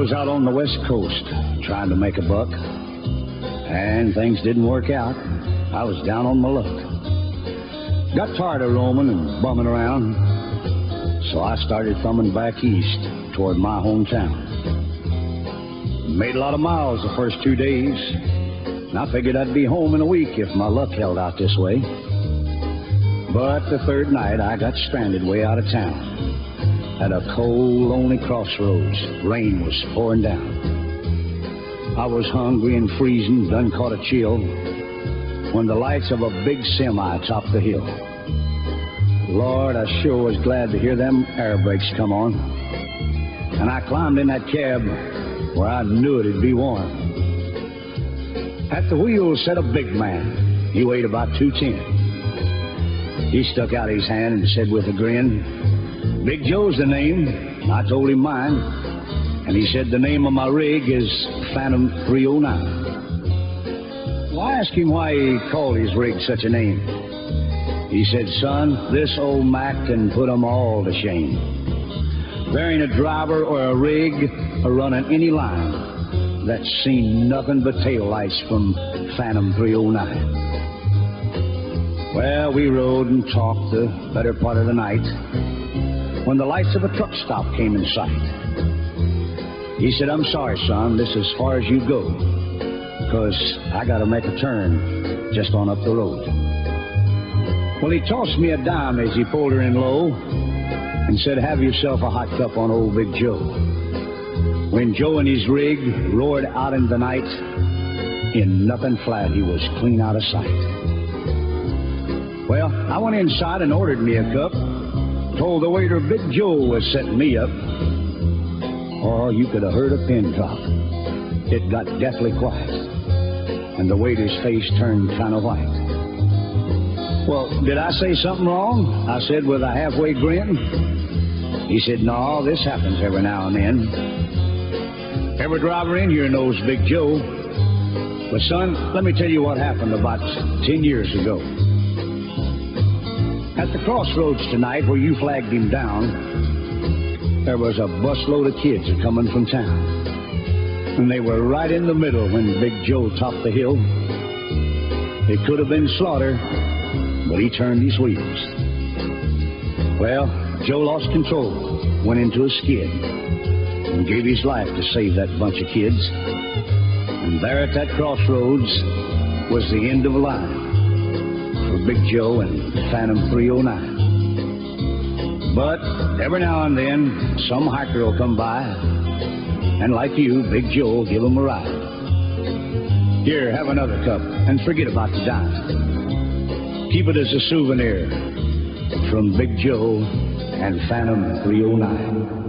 was out on the West Coast trying to make a buck, and things didn't work out. I was down on my luck. Got tired of roaming and bumming around, so I started thumbing back east toward my hometown. Made a lot of miles the first 2 days, and I figured I'd be home in a week if my luck held out this way. But the third night I got stranded way out of town at a cold, lonely crossroads. Rain was pouring down. I was hungry and freezing, done caught a chill, when the lights of a big semi topped the hill. Lord, I sure was glad to hear them air brakes come on. And I climbed in that cab where I knew it'd be warm. At the wheel sat a big man. He weighed about 210. He stuck out his hand and said with a grin, "Big Joe's the name." I told him mine, and he said the name of my rig is Phantom 309. Well, I asked him why he called his rig such a name. He said, "Son, this old Mac can put 'em all to shame. There ain't a driver or a rig running any line that's seen nothing but taillights from Phantom 309. Well, we rode and talked the better part of the night when the lights of a truck stop came in sight. He said, "I'm sorry, son, this is as far as you go, 'cause I gotta make a turn just on up the road." Well, he tossed me a dime as he pulled her in low and said, "Have yourself a hot cup on old Big Joe." When Joe and his rig roared out in the night, in nothing flat, he was clean out of sight. Well, I went inside and ordered me a cup, told the waiter Big Joe was setting me up. Oh, you could have heard a pin drop. It got deathly quiet, and the waiter's face turned kind of white. "Well, did I say something wrong?" I said with a halfway grin. He said, "No, this happens every now and then. Every driver in here knows Big Joe. But son, let me tell you what happened about 10 years ago. At the crossroads tonight where you flagged him down, there was a busload of kids coming from town. And they were right in the middle when Big Joe topped the hill. It could have been slaughter, but he turned his wheels. Well, Joe lost control, went into a skid, and gave his life to save that bunch of kids. And there at that crossroads was the end of a line for Big Joe and Phantom 309. But every now and then, some hiker will come by, and like you, Big Joe will give him a ride. Here, have another cup, and forget about the dime. Keep it as a souvenir from Big Joe and Phantom 309.